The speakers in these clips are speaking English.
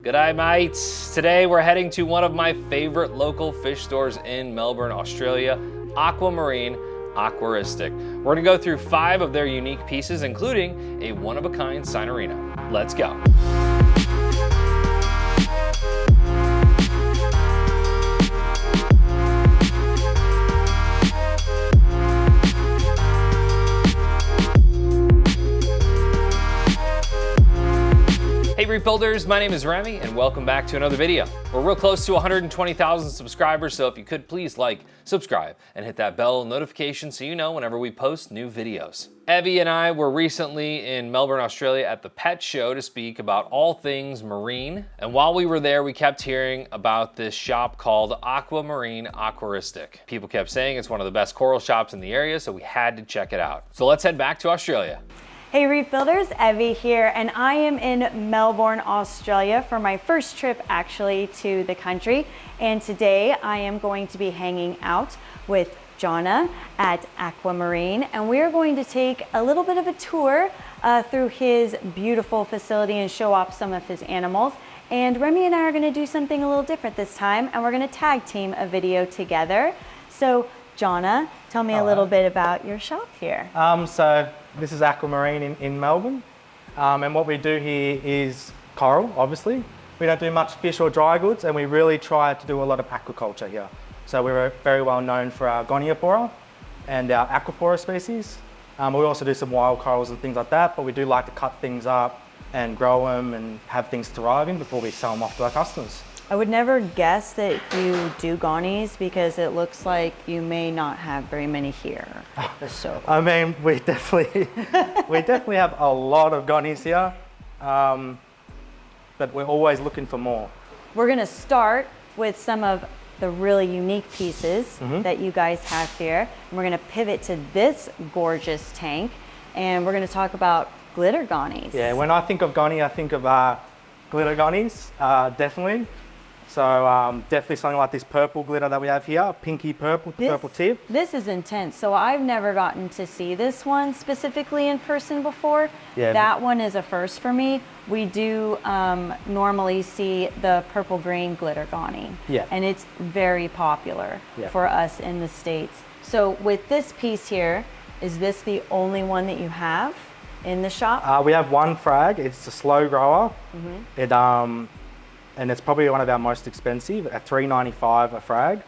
G'day mates! Today we're heading to one of my favorite local fish stores in Melbourne, Australia, Aquamarine Aquaristic. We're gonna go through 5 of their unique pieces, including a one-of-a-kind Signorina. Let's go. Hey Reef Builders, my name is Remy and welcome back to another video. We're real close to 120,000 subscribers, so if you could please like, subscribe, and hit that bell notification so you know whenever we post new videos. Evie and I were recently in Melbourne, Australia at the pet show to speak about all things marine. And while we were there, we kept hearing about this shop called Aquamarine Aquaristic. People kept saying it's one of the best coral shops in the area, so we had to check it out. So let's head back to Australia. Hey Reef Builders, Evie here, and I am in Melbourne, Australia for my first trip actually to the country. And today I am going to be hanging out with Jonna at Aquamarine, and we are going to take a little bit of a tour through his beautiful facility and show off some of his animals. And Remy and I are gonna do something a little different this time, and we're gonna tag team a video together. So Jonna, tell me a little bit about your shop here. So this is Aquamarine in Melbourne, and what we do here is coral, obviously. We don't do much fish or dry goods, and we really try to do a lot of aquaculture here. So we're very well known for our Goniopora and our Aquapora species. We also do some wild corals and things like that, but we do like to cut things up and grow them and have things thrive in before we sell them off to our customers. I would never guess that you do gonies because it looks like you may not have very many here. So I mean, we definitely have a lot of gonies here, but we're always looking for more. we're gonna start with some of the really unique pieces that you guys have here. And we're gonna pivot to this gorgeous tank, and we're gonna talk about glitter gonies. Yeah, when I think of goni, I think of glitter gonies, definitely. So definitely something like this purple glitter that we have here, pinky purple, purple tip. This is intense. So I've never gotten to see this one specifically in person before. Yeah. That one is a first for me. We do normally see the purple green glitter goni. Yeah. And it's very popular for us in the States. So with this piece here, is this the only one that you have in the shop? We have one frag. It's a slow grower. And it's probably one of our most expensive at $3.95 a frag.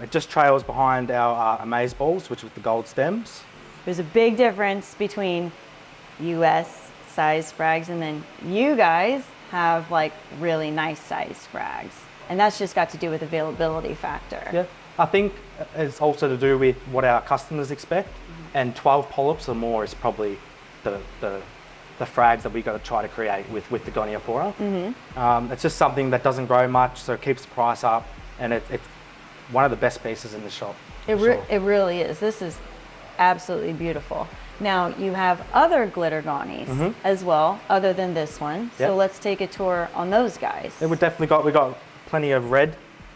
It just trails behind our amaze balls, which is the gold stems. There's a big difference between US size frags, and then you guys have like really nice size frags. And that's just got to do with availability factor. Yeah, I think it's also to do with what our customers expect. And 12 polyps or more is probably the frags that we got to try to create with the Goniopora. It's just something that doesn't grow much, so it keeps the price up, and it's one of the best pieces in the shop. It really is. This is absolutely beautiful. Now you have other glitter gonies as well, other than this one. So let's take a tour on those guys. Yeah, we got plenty of red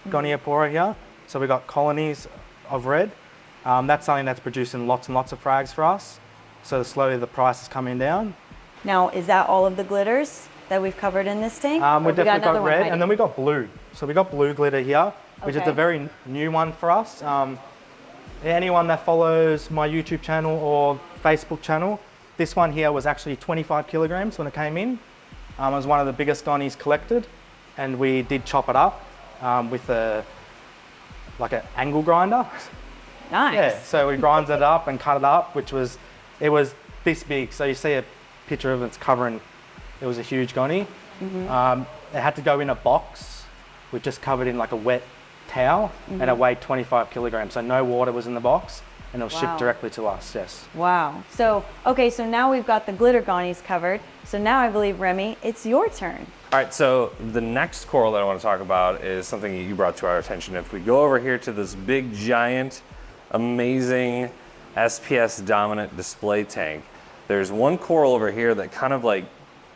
Goniopora here. So we got colonies of red. That's something that's producing lots and lots of frags for us. So slowly the price is coming down. Now, is that all of the glitters that we've covered in this tank? We definitely got red, and then we got blue. So we got blue glitter here, which is a very new one for us. Anyone that follows my YouTube channel or Facebook channel, this one here was actually 25 kilograms when it came in. It was one of the biggest gonies collected, and we did chop it up with like an angle grinder. Nice. Yeah, so we grind it up and cut it up, it was this big. So you see a picture of it's covering, it was a huge goni. It had to go in a box, we just covered in like a wet towel, and it weighed 25 kilograms. So no water was in the box, and it was shipped directly to us, yes. Wow. So, okay, so now we've got the glitter gonies covered. So now I believe, Remy, it's your turn. All right, so the next coral that I want to talk about is something that you brought to our attention. If we go over here to this big, giant, amazing SPS dominant display tank, there's one coral over here that kind of like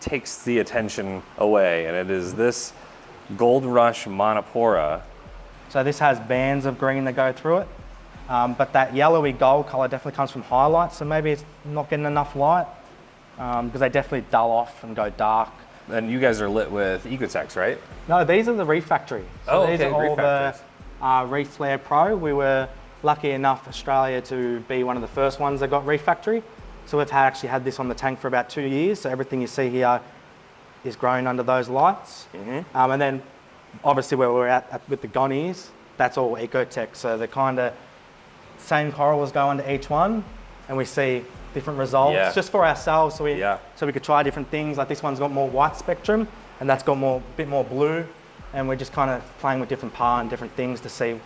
takes the attention away, and it is this Gold Rush Monopora. So this has bands of green that go through it, but that yellowy gold color definitely comes from highlights, so maybe it's not getting enough light, because they definitely dull off and go dark And you guys are lit with Ecotex, right? No, these are the Reef factory. So these are all the Reef Flare Pro. We were lucky enough, Australia, to be one of the first ones that got Reef factory. So we've actually had this on the tank for about 2 years. So everything you see here is grown under those lights. And then obviously where we're at with the Gonnies, that's all Ecotech. So the kind of same corals go under each one, and we see different results just for ourselves. So we could try different things. Like this one's got more white spectrum, and that's got a bit more blue. And we're just kind of playing with different par and different things to see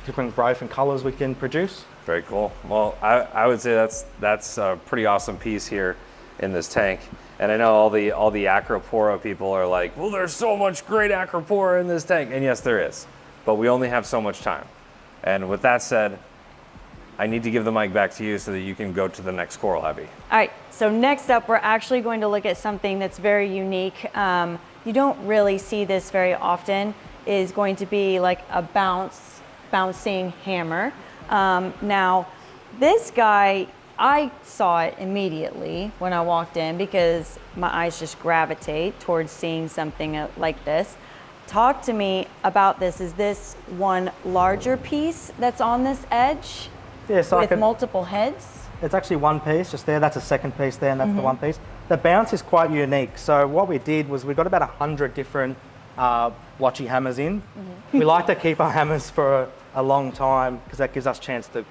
different growth and colors we can produce. Very cool. Well, I would say that's a pretty awesome piece here in this tank. And I know all the Acropora people are like, well, there's so much great Acropora in this tank. And yes, there is, but we only have so much time. And with that said, I need to give the mic back to you so that you can go to the next coral, Abby. All right, so next up, we're actually going to look at something that's very unique. You don't really see this very often, is going to be like a bouncing hammer. Now, this guy, I saw it immediately when I walked in because my eyes just gravitate towards seeing something like this. Talk to me about this. Is this one larger piece that's on this edge? Yeah, so with multiple heads? It's actually one piece just there. That's a second piece there, and that's the one piece. The bounce is quite unique. So what we did was we got about 100 different blotchy hammers in. We like to keep our hammers for a long time because that gives us a chance to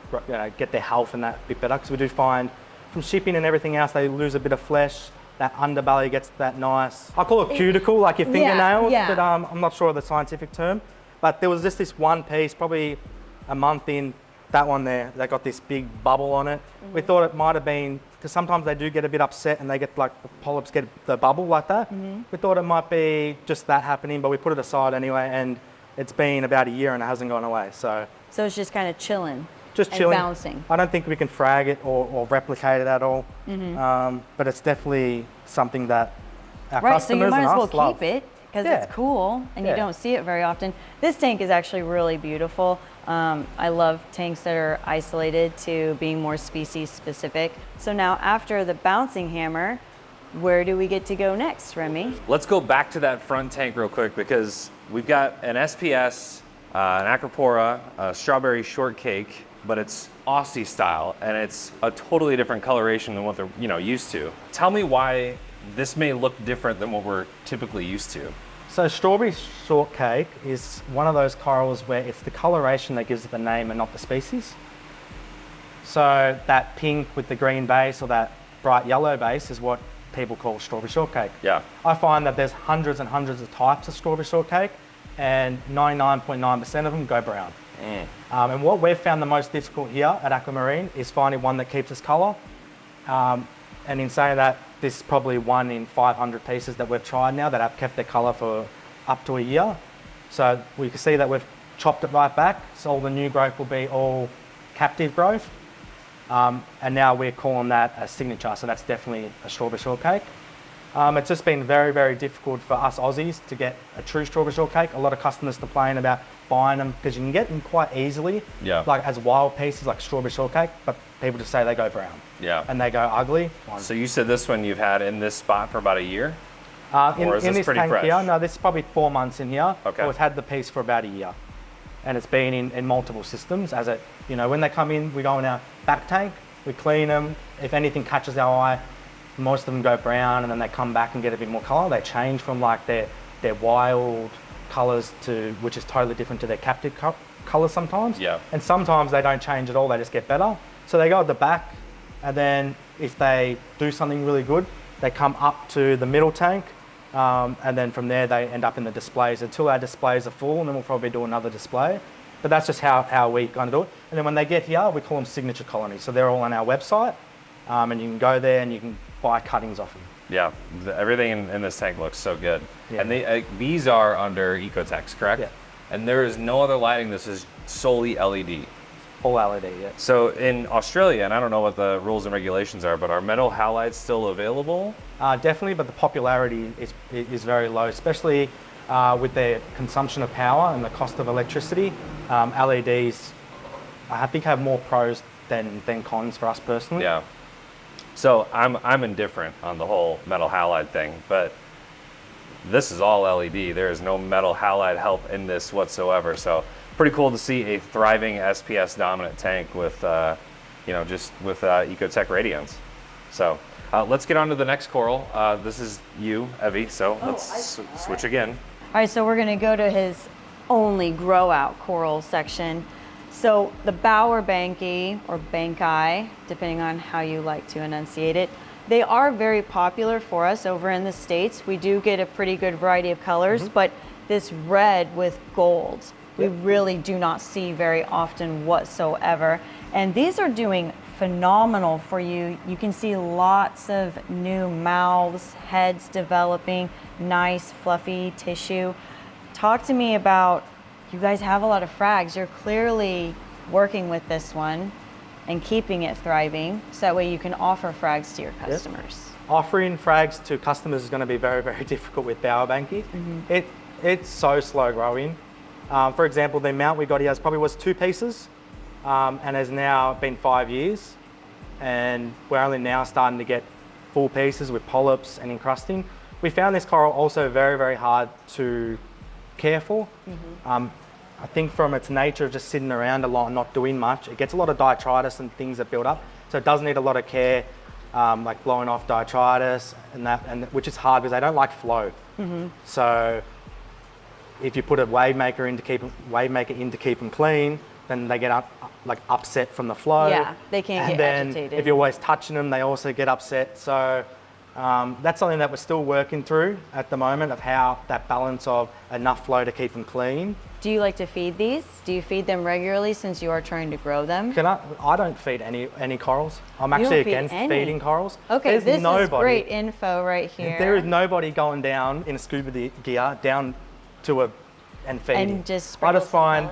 get their health and that a bit better. Because we do find from shipping and everything else, they lose a bit of flesh. That underbelly gets that nice, I call it cuticle, like your fingernails, but I'm not sure of the scientific term. But there was just this one piece, probably a month in, that one there, that got this big bubble on it. We thought it might have been, because sometimes they do get a bit upset and they get like, the polyps get the bubble like that. We thought it might be just that happening, but we put it aside anyway, and it's been about a year and it hasn't gone away. So it's just kind of chilling. Just chilling. Bouncing. I don't think we can frag it or replicate it at all. But it's definitely something that our customers and us love. So you might as well keep it because it's cool and you don't see it very often. This tank is actually really beautiful. I love tanks that are isolated to being more species specific. So now after the bouncing hammer, where do we get to go next, Remy? Let's go back to that front tank real quick because we've got an SPS, an Acropora, a strawberry shortcake, but it's Aussie style and it's a totally different coloration than what they're used to. Tell me why this may look different than what we're typically used to. So strawberry shortcake is one of those corals where it's the coloration that gives it the name and not the species. So that pink with the green base or that bright yellow base is what people call strawberry shortcake. Yeah. I find that there's hundreds and hundreds of types of strawberry shortcake and 99.9% of them go brown. And what we've found the most difficult here at Aquamarine is finding one that keeps its colour. And in saying that, this is probably 1 in 500 pieces that we've tried now that have kept their colour for up to a year. So we can see that we've chopped it right back. So all the new growth will be all captive growth. And now we're calling that a signature. So that's definitely a strawberry shortcake. It's just been very, very difficult for us Aussies to get a true strawberry shortcake. A lot of customers complain about buying them because you can get them quite easily, like as wild pieces like strawberry shortcake, but people just say they go brown and they go ugly. So you said this one you've had in this spot for about a year? Or is this pretty tank fresh? Here, no, this is probably 4 months in here. Okay. We've had the piece for about a year. And it's been in multiple systems as it, when they come in, we go in our back tank, we clean them. If anything catches our eye, most of them go brown and then they come back and get a bit more colour. They change from like their wild colours to, which is totally different to their captive colours sometimes. Yeah. And sometimes they don't change at all, they just get better. So they go at the back and then if they do something really good, they come up to the middle tank and then from there they end up in the displays until our displays are full, and then we'll probably do another display. But that's just how we kind of do it. And then when they get here, we call them signature colonies. So they're all on our website and you can go there and you can buy cuttings off them. Yeah, everything in this tank looks so good. Yeah. And these are under Ecotex, correct? Yeah. And there is no other lighting. This is solely LED. Full LED, yeah. So in Australia, and I don't know what the rules and regulations are, but are metal halides still available? Definitely, but the popularity is very low, especially with their consumption of power and the cost of electricity. LEDs, I think, have more pros than cons for us personally. Yeah. So I'm indifferent on the whole metal halide thing, but this is all LED. There is no metal halide help in this whatsoever. So pretty cool to see a thriving SPS dominant tank with, just with Ecotech radions. So let's get on to the next coral. This is you, Evie, so let's switch again. All right, so we're gonna go to his only Growout Coral section. So the Bower Banky, or Bankai, depending on how you like to enunciate it, they are very popular for us over in the States. We do get a pretty good variety of colors, but this red with gold, we really do not see very often whatsoever. And these are doing phenomenal for you. You can see lots of new mouths, heads developing, nice fluffy tissue. Talk to me about, you guys have a lot of frags. You're clearly working with this one and keeping it thriving, so that way you can offer frags to your customers. Offering frags to customers is going to be very, very difficult with Bower Banky. It's so slow growing. For example, the amount we got here probably was 2 pieces, and has now been 5 years, and we're only now starting to get full pieces with polyps and encrusting. We found this coral also very, very hard to care for. I think from its nature of just sitting around a lot and not doing much, it gets a lot of detritus and things that build up. So it does need a lot of care, like blowing off detritus and which is hard because they don't like flow. So if you put a wave maker in to keep them clean, then they get upset from the flow. Yeah, they can't get agitated. And then if you're always touching them, they also get upset. So that's something that we're still working through at the moment, of how that balance of enough flow to keep them clean. Do you like to feed these? Do you feed them regularly since you are trying to grow them? I don't feed any corals. I'm actually against feeding corals. Okay, this is great info right here. There is nobody going down in a scuba gear down to and feeding. And just I just find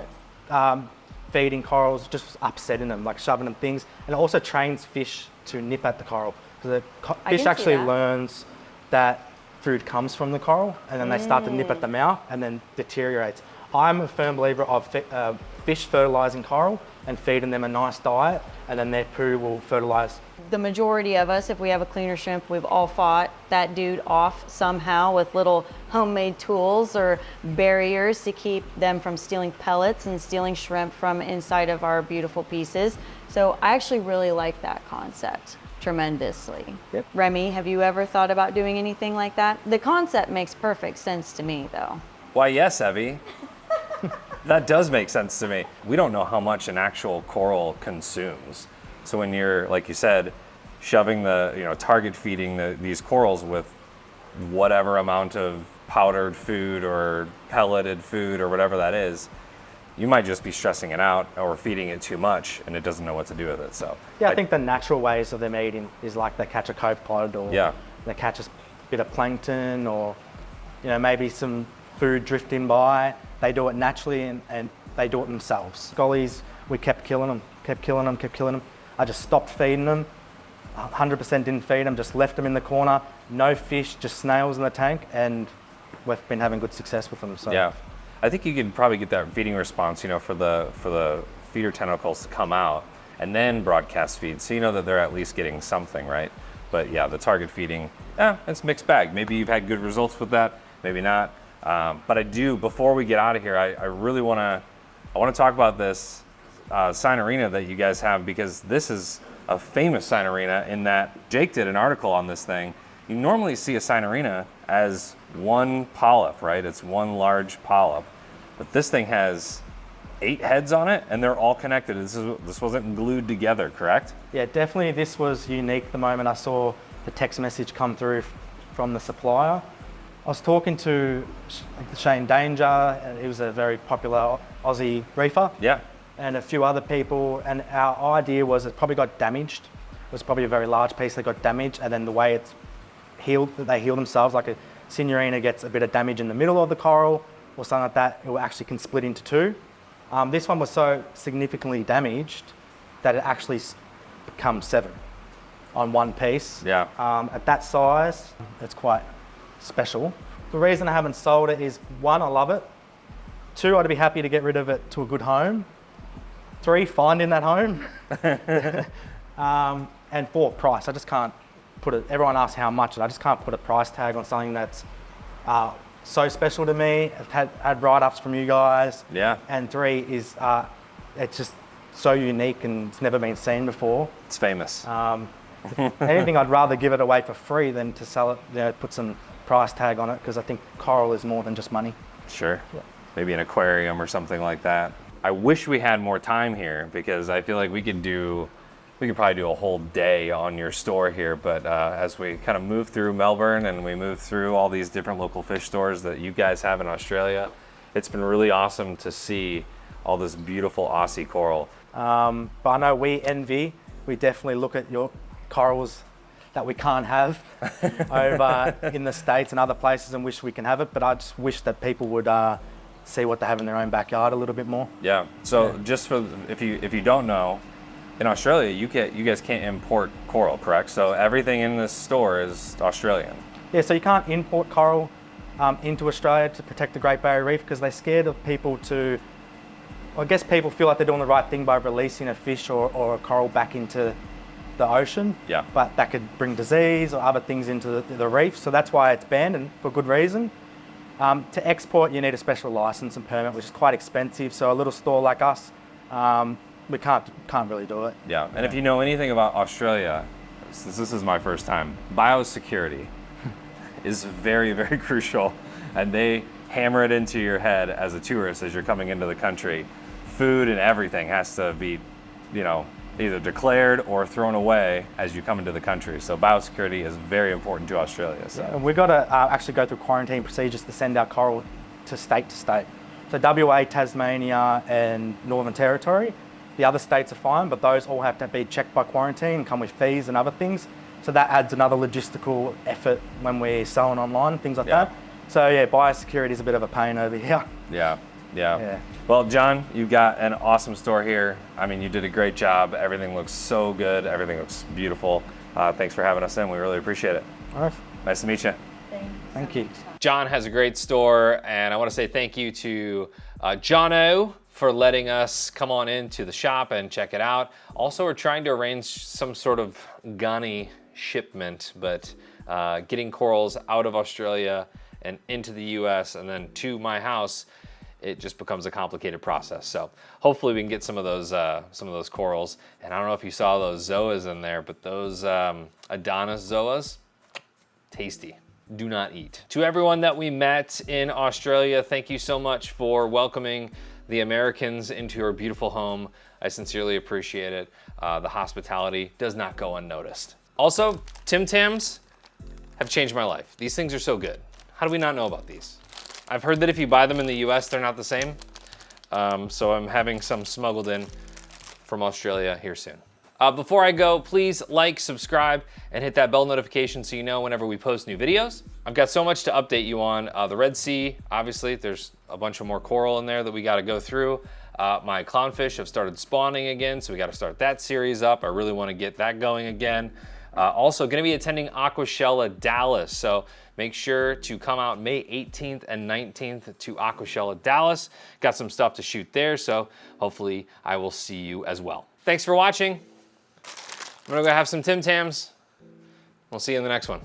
feeding corals just upsetting them, like shoving them things, and it also trains fish to nip at the coral. The fish actually learns that food comes from the coral, and then they start to nip at the mouth and then deteriorates. I'm a firm believer of fish fertilizing coral and feeding them a nice diet, and then their poo will fertilize. The majority of us, if we have a cleaner shrimp, we've all fought that dude off somehow with little homemade tools or barriers to keep them from stealing pellets and stealing shrimp from inside of our beautiful pieces. So I actually really like that concept tremendously. Yep. Remy, have you ever thought about doing anything like that? The concept makes perfect sense to me though. Why, yes, Evie. That does make sense to me. We don't know how much an actual coral consumes. So when you're, like you said, shoving target feeding these corals with whatever amount of powdered food or pelleted food or whatever that is, you might just be stressing it out or feeding it too much and it doesn't know what to do with it. So yeah, I think the natural ways of them eating is like they catch a copepod, or they catch a bit of plankton, or maybe some food drifting by. They do it naturally and they do it themselves. Gollies, we kept killing them. I just stopped feeding them. 100% didn't feed them, just left them in the corner. No fish, just snails in the tank, and we've been having good success with them. So yeah, I think you could probably get that feeding response, for the feeder tentacles to come out and then broadcast feed, so you know that they're at least getting something, right? But yeah, the target feeding, it's mixed bag. Maybe you've had good results with that, maybe not. But I do, before we get out of here, I really want to talk about this Sinarina that you guys have, because this is a famous Sinarina in that Jake did an article on this thing. You normally see a Sinarina as one polyp, right? It's one large polyp, but this thing has 8 heads on it and they're all connected. This wasn't glued together, correct? Yeah, definitely this was unique the moment I saw the text message come through from the supplier. I was talking to Shane Danger, and he was a very popular Aussie reefer. Yeah. And a few other people, and our idea was it probably got damaged. It was probably a very large piece that got damaged, and then the way it's healed, they heal themselves, like a Sinarina gets a bit of damage in the middle of the coral or something like that, it actually can split into 2. This one was so significantly damaged that it actually becomes 7 on one piece. Yeah. At that size, it's quite special. The reason I haven't sold it is 1, I love it. 2, I'd be happy to get rid of it to a good home. 3, finding that home. And 4, price. I just can't put it, everyone asks how much, and I just can't put a price tag on something that's so special to me. I've had write-ups from you guys. Yeah. And 3 is it's just so unique and it's never been seen before. It's famous. Anything, I'd rather give it away for free than to sell it, you know, put some price tag on it, because I think coral is more than just money. Sure. Yeah. Maybe an aquarium or something like that. I wish we had more time here because I feel like we could probably do a whole day on your store here, but as we kind of move through Melbourne and we move through all these different local fish stores that you guys have in Australia, it's been really awesome to see all this beautiful Aussie coral. But I know we definitely look at your corals that we can't have over in the States and other places and wish we can have it, but I just wish that people would see what they have in their own backyard a little bit more. Yeah, so just for, if you don't know, in Australia, you guys can't import coral, correct? So everything in this store is Australian. Yeah, so you can't import coral into Australia to protect the Great Barrier Reef because they're scared of people to, I guess people feel like they're doing the right thing by releasing a fish or a coral back into the ocean. Yeah. But that could bring disease or other things into the reef. So that's why it's banned, and for good reason. To export, you need a special license and permit, which is quite expensive. So a little store like us, we can't really do it. Yeah, and if you know anything about Australia, since this is my first time, biosecurity is very, very crucial, and they hammer it into your head as a tourist as you're coming into the country. Food and everything has to be, you know, either declared or thrown away as you come into the country. So biosecurity is very important to Australia. So. Yeah, and we've got to actually go through quarantine procedures to send our coral to state. So WA, Tasmania and Northern Territory. The other states are fine, but those all have to be checked by quarantine and come with fees and other things. So that adds another logistical effort when we're selling online, things like that. So yeah, biosecurity is a bit of a pain over here. Yeah. Well, John, you've got an awesome store here. I mean, you did a great job. Everything looks so good. Everything looks beautiful. Thanks for having us in. We really appreciate it. All right. Nice to meet you. Thank you. John has a great store, and I want to say thank you to Jono for letting us come on into the shop and check it out. Also, we're trying to arrange some sort of gunny shipment, but getting corals out of Australia and into the US and then to my house, it just becomes a complicated process. So hopefully we can get some of those corals. And I don't know if you saw those zoas in there, but those Adonis zoas, tasty. Do not eat. To everyone that we met in Australia, thank you so much for welcoming the Americans into your beautiful home. I sincerely appreciate it. The hospitality does not go unnoticed. Also, Tim Tams have changed my life. These things are so good. How do we not know about these? I've heard that if you buy them in the US, they're not the same. So I'm having some smuggled in from Australia here soon. Before I go, please like, subscribe, and hit that bell notification so you know whenever we post new videos. I've got so much to update you on. The Red Sea, obviously, there's a bunch of more coral in there that we gotta go through. My clownfish have started spawning again, so we gotta start that series up. I really wanna get that going again. Also gonna be attending Aquashella Dallas, so make sure to come out May 18th and 19th to Aquashella Dallas. Got some stuff to shoot there, so hopefully I will see you as well. Thanks for watching. I'm gonna go have some Tim Tams. We'll see you in the next one.